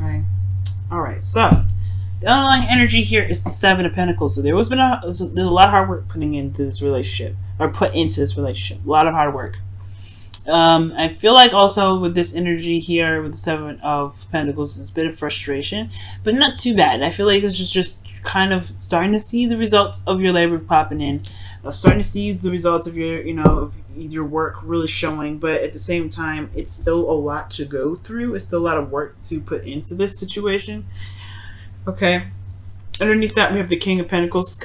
Okay. All right. So the underlying energy here is the Seven of Pentacles. So there's a lot of hard work putting into this relationship, or put into this relationship. A lot of hard work. I feel like also with this energy here with the Seven of Pentacles, it's a bit of frustration, but not too bad. I feel like this is just kind of starting to see the results of your labor popping in, starting to see the results of your, of your work really showing. But at the same time, it's still a lot to go through. It's still a lot of work to put into this situation. Okay. Underneath that, we have the King of Pentacles,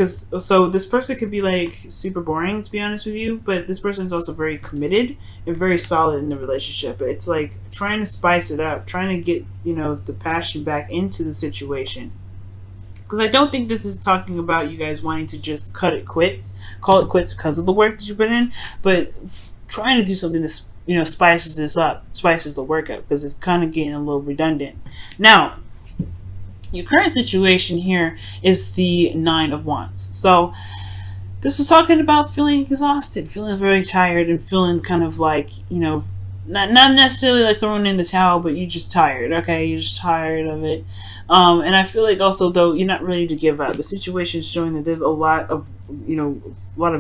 so this person could be like super boring, to be honest with you, but this person's also very committed and very solid in the relationship. It's like trying to spice it up, trying to get, the passion back into the situation. Because I don't think this is talking about you guys wanting to just call it quits because of the work that you put in, but trying to do something that, spices this up, spices the work up, because it's kind of getting a little redundant. Now, your current situation here is the Nine of Wands. So this is talking about feeling exhausted, feeling very tired, and feeling kind of like, not necessarily like throwing in the towel, but you're just tired. Okay, you're just tired of it. And I feel like also, though, you're not ready to give up. The situation is showing that there's a lot of,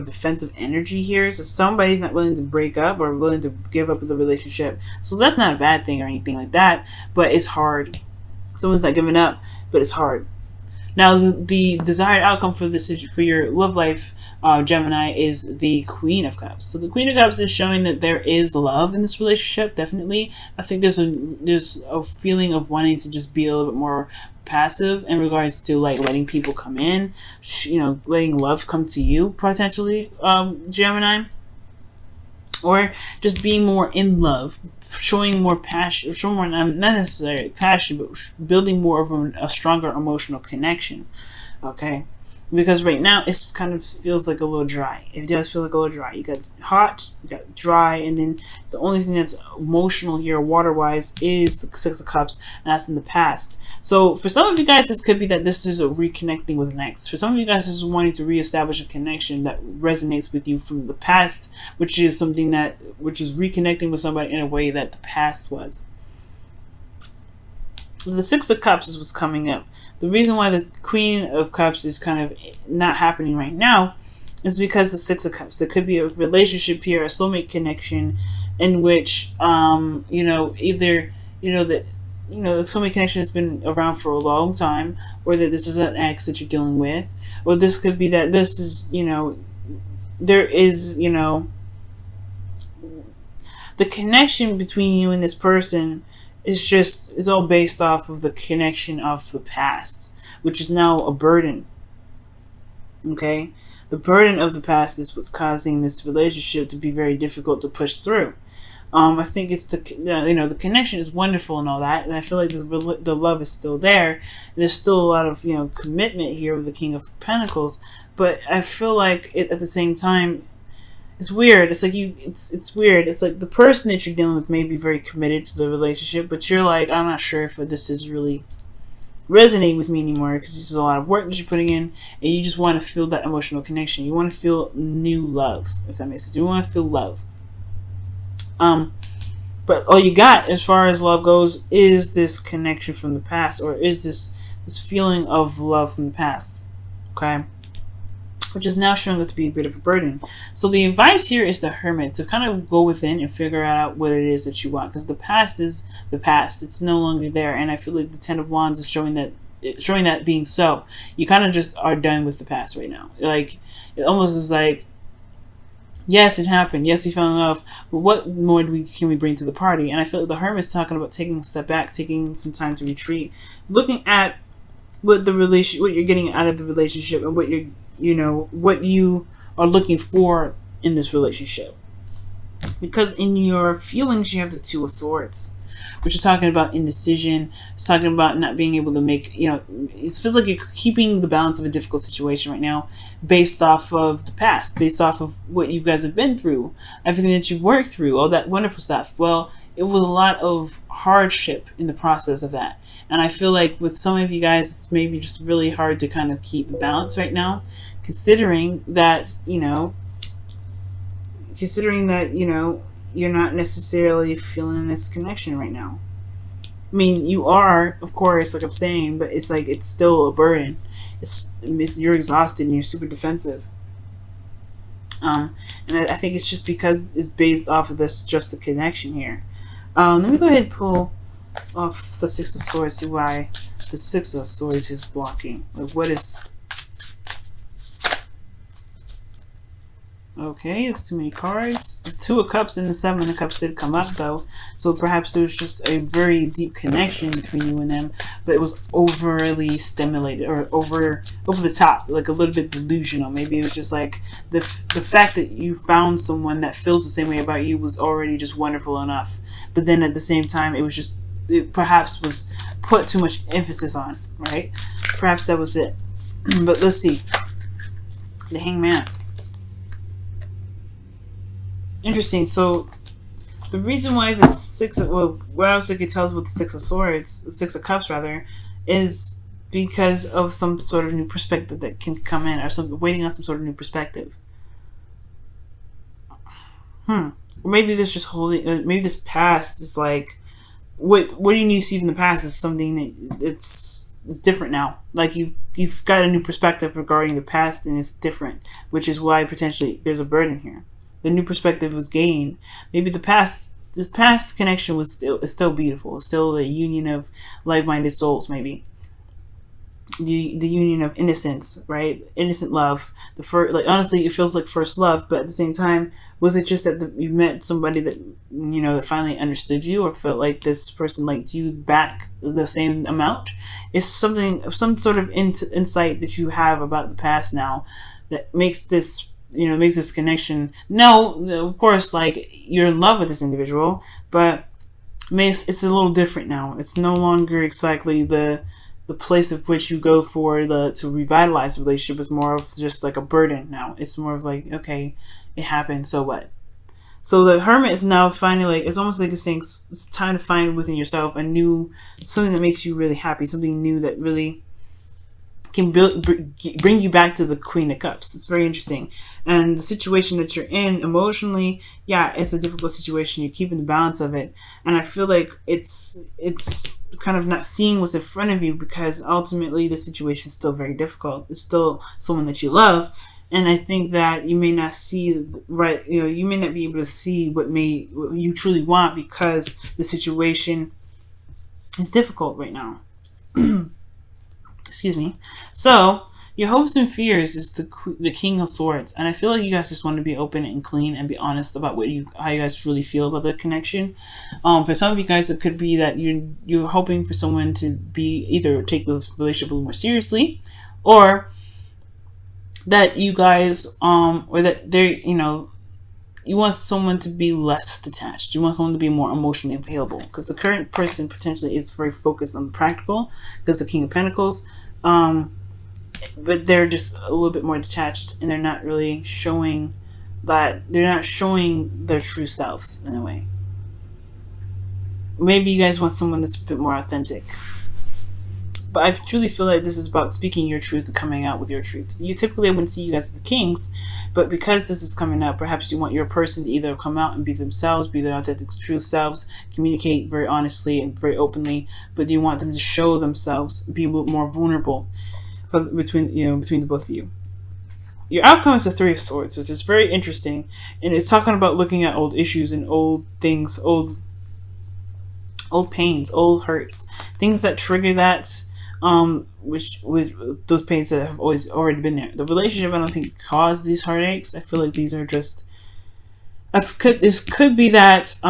defensive energy here. So somebody's not willing to break up or willing to give up the relationship. So that's not a bad thing or anything like that, but it's hard. Someone's not giving up, but it's hard. Now, the desired outcome for your love life, Gemini, is the Queen of Cups. So the Queen of Cups is showing that there is love in this relationship. Definitely, I think there's a feeling of wanting to just be a little bit more passive in regards to like letting people come in, letting love come to you potentially, Gemini. Or just being more in love, showing more passion, showing more, not necessarily passion, but building more of a stronger emotional connection. Okay? Because right now, it kind of feels like a little dry. It does feel like a little dry. You got hot, you got dry, and then the only thing that's emotional here, water-wise, is the Six of Cups, and that's in the past. So for some of you guys, this could be that this is a reconnecting with an ex. For some of you guys, this is wanting to reestablish a connection that resonates with you from the past, which is reconnecting with somebody in a way that the past was. The Six of Cups is what's coming up. The reason why the Queen of Cups is kind of not happening right now is because the Six of Cups. There could be a relationship here, a soulmate connection, in which, either, the soulmate connection has been around for a long time, or that this is an ex that you're dealing with, or this could be that this is, there is, the connection between you and this person is all based off of the connection of the past, which is now a burden. Okay? The burden of the past is what's causing this relationship to be very difficult to push through. I think it's the connection is wonderful and all that, and I feel like the love is still there. And there's still a lot of commitment here with the King of Pentacles, but I feel like at the same time, it's weird. It's like it's weird. It's like the person that you're dealing with may be very committed to the relationship, but you're like, I'm not sure if this is really resonating with me anymore, because this is a lot of work that you're putting in, and you just want to feel that emotional connection. You want to feel new love, if that makes sense. You want to feel love. But all you got as far as love goes is this connection from the past, or is this feeling of love from the past. Okay? Which is now showing up to be a bit of a burden. So the advice here is the Hermit, to kind of go within and figure out what it is that you want, because the past is the past. It's no longer there, and I feel like the Ten of Wands is showing that being so. You kind of just are done with the past right now. Like, it almost is like, yes, it happened. Yes, we fell in love, but what more can we bring to the party? And I feel like the Hermit's talking about taking a step back, taking some time to retreat, looking at what you're getting out of the relationship, and what what you are looking for in this relationship. Because in your feelings, you have the Two of Swords, which is talking about indecision. It's talking about not being able to make, it feels like you're keeping the balance of a difficult situation right now based off of the past, based off of what you guys have been through, everything that you've worked through, all that wonderful stuff. Well, it was a lot of hardship in the process of that. And I feel like with some of you guys, it's maybe just really hard to kind of keep the balance right now, considering that, you're not necessarily feeling this connection right now. I mean, you are, of course, like I'm saying, but it's like it's still a burden. You're exhausted and you're super defensive. And I think it's just because it's based off of this just a connection here. Let me go ahead and pull off the Six of Swords, see why the Six of Swords is blocking. Like, what is... Okay, it's too many cards. The Two of Cups and the Seven of Cups did come up, though. So perhaps there was just a very deep connection between you and them, but it was overly stimulated or over the top, like a little bit delusional. Maybe it was just like the fact that you found someone that feels the same way about you was already just wonderful enough. But then at the same time, it perhaps was put too much emphasis on, right? Perhaps that was it. But let's see. The Hangman. Interesting. So the reason why the what else I could tell us with the Six of Swords, the Six of Cups rather, is because of some sort of new perspective that can come in, or waiting on some sort of new perspective. Or maybe this just holding. Maybe this past is like what you need to see from the past is something that it's different now. Like you've got a new perspective regarding the past, and it's different, which is why potentially there's a burden here. The new perspective was gained. Maybe this past connection is still beautiful. It's still a union of like-minded souls. Maybe the union of innocence, right? Innocent love. The first, like, honestly, it feels like first love. But at the same time, was it just that you met somebody that that finally understood you, or felt like this person liked you back the same amount? It's some sort of insight that you have about the past now that makes this. Makes this connection. No, of course, like, you're in love with this individual, but it's a little different now. It's no longer exactly the place of which you go for to revitalize the relationship. Is more of just like a burden now. It's more of like, okay, it happened, so what? So the Hermit is now finding, like, it's almost like it's saying it's time to find within yourself something that makes you really happy, something new that really can bring you back to the Queen of Cups. It's very interesting. And the situation that you're in emotionally, yeah, it's a difficult situation. You're keeping the balance of it. And I feel like it's kind of not seeing what's in front of you, because ultimately the situation is still very difficult. It's still someone that you love. And I think that you may not see, right, you may not be able to see what you truly want, because the situation is difficult right now. Excuse me. So your hopes and fears is the King of Swords, and I feel like you guys just want to be open and clean and be honest about how you guys really feel about the connection. For some of you guys, it could be that you're hoping for someone to be either take the relationship a little more seriously, or that you guys or that they're you want someone to be less detached. You want someone to be more emotionally available, because the current person potentially is very focused on the practical, because the King of Pentacles, but they're just a little bit more detached, and they're not really showing their true selves in a way. Maybe you guys want someone that's a bit more authentic. But I truly feel like this is about speaking your truth and coming out with your truth. You typically wouldn't see you guys as the kings, but because this is coming up, perhaps you want your person to either come out and be themselves, be their authentic, true selves, communicate very honestly and very openly, but you want them to show themselves, be a little more vulnerable between the both of you. Your outcome is the Three of Swords, which is very interesting, and it's talking about looking at old issues and old things, old pains, old hurts, things that trigger that. Which with those pains that have already been there. The relationship, I don't think, caused these heartaches. I feel like these are just. This could be that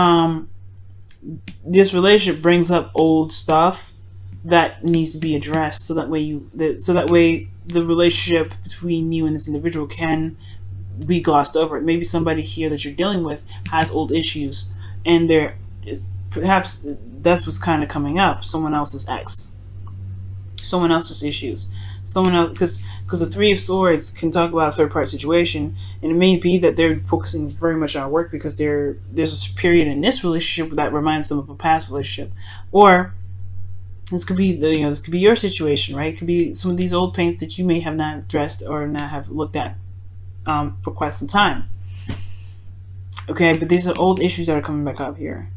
this relationship brings up old stuff that needs to be addressed, so that way the relationship between you and this individual can be glossed over. Maybe somebody here that you're dealing with has old issues, and there is perhaps that's what's kind of coming up. Someone else's ex. Someone else's issues, someone else, because the Three of Swords can talk about a third-party situation, and it may be that they're focusing very much on work because there's a period in this relationship that reminds them of a past relationship, or this could be this could be your situation, right? It could be some of these old pains that you may have not addressed or not have looked at for quite some time. Okay, but these are old issues that are coming back up here.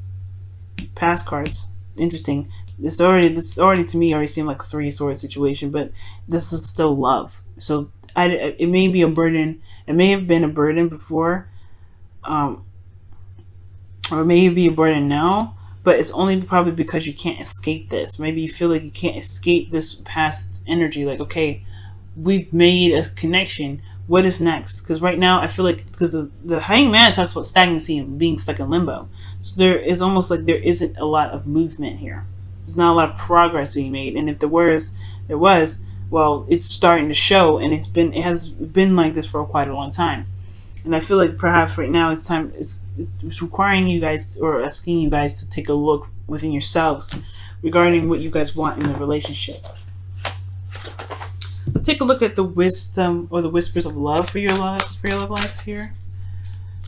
Past cards. interesting. This already to me already seemed like a three-sword situation, but this is still love. So it may be a burden. It may have been a burden before, um, or maybe a burden now, but it's only probably because you can't escape this. Maybe you feel like you can't escape this past energy. Like, okay, we've made a connection. What is next? Because right now I feel like, because the Hanged Man talks about stagnancy and being stuck in limbo. So there is almost like there isn't a lot of movement here. There's not a lot of progress being made. And if there was, well, it's starting to show, and it has been like this for quite a long time. And I feel like perhaps right now it's requiring you guys, or asking you guys, to take a look within yourselves regarding what you guys want in the relationship. Let's take a look at the wisdom or the whispers of love for your love life here.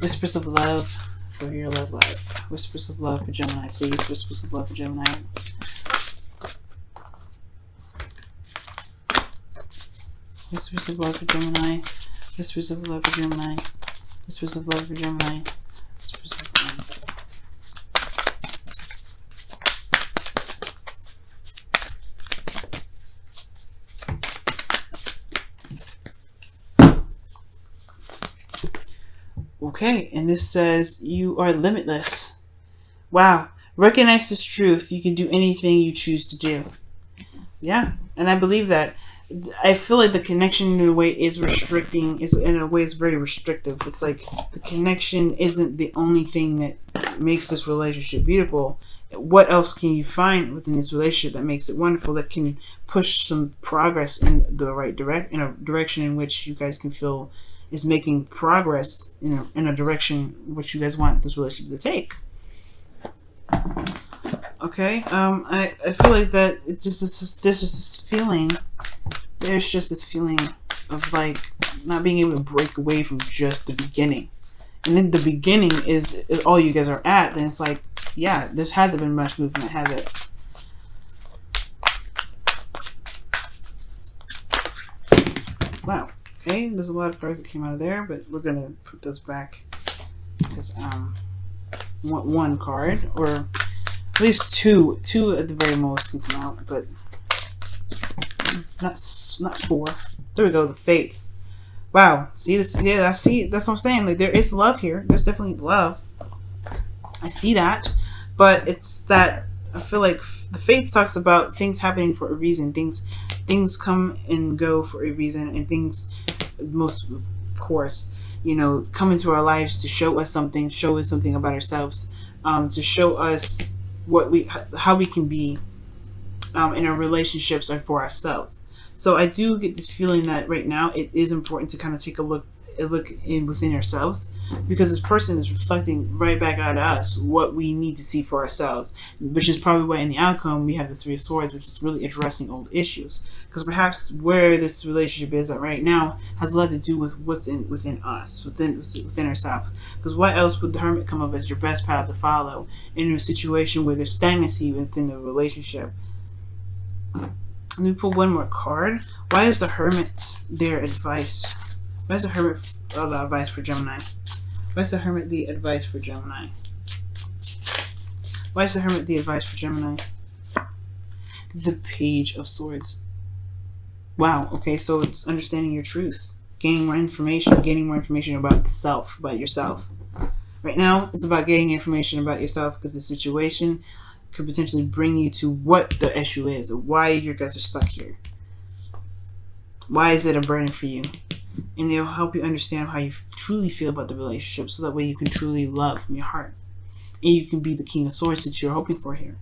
Whispers of love for your love life. Whispers of love for Gemini, please. Whispers of love for Gemini. Whispers of love for Gemini. Whispers of love for Gemini. Whispers of love for Gemini. Whispers of love. Okay, and this says you are limitless. Wow. Recognize this truth. You can do anything you choose to do. Yeah, and I believe that. I feel like the connection in a way is restricting. In a way, it's very restrictive. It's like the connection isn't the only thing that makes this relationship beautiful. What else can you find within this relationship that makes it wonderful? That can push some progress in the right in a direction in which you guys can feel is making progress in a direction which you guys want this relationship to take. Okay. I feel like that it's just there's just this feeling. There's just this feeling of like not being able to break away from just the beginning. And then the beginning is all you guys are at. Then it's like, yeah, there hasn't been much movement, has it? Wow. Okay, there's a lot of cards that came out of there, but we're going to put those back. Because one card, or at least two at the very most can come out, but not four. There we go, the Fates. Wow, see this? Yeah, I see. That's what I'm saying. Like, there is love here. There's definitely love. I see that, but it's that I feel like the Fates talks about things happening for a reason. Things come and go for a reason, and things, most of course, come into our lives to show us something about ourselves, to show us how we can be in our relationships and for ourselves. So I do get this feeling that right now it is important to kind of take a look in within ourselves, because this person is reflecting right back at us what we need to see for ourselves, which is probably why in the outcome we have the Three of Swords, which is really addressing old issues, because perhaps where this relationship is at right now has a lot to do with what's within us, within ourselves. Because why else would the Hermit come up as your best path to follow in a situation where there's stagnancy within the relationship? Let me pull one more card. Why is the Hermit their advice? Why is the Hermit the advice for Gemini? Why is the Hermit the advice for Gemini? Why is the Hermit the advice for Gemini? The Page of Swords. Wow, okay, so it's understanding your truth. Gaining more information about the self, about yourself. Right now, it's about getting information about yourself, because the situation could potentially bring you to what the issue is, or why you guys are stuck here. Why is it a burden for you? And it'll help you understand how you truly feel about the relationship, so that way you can truly love from your heart. And you can be the King of Swords that you're hoping for here.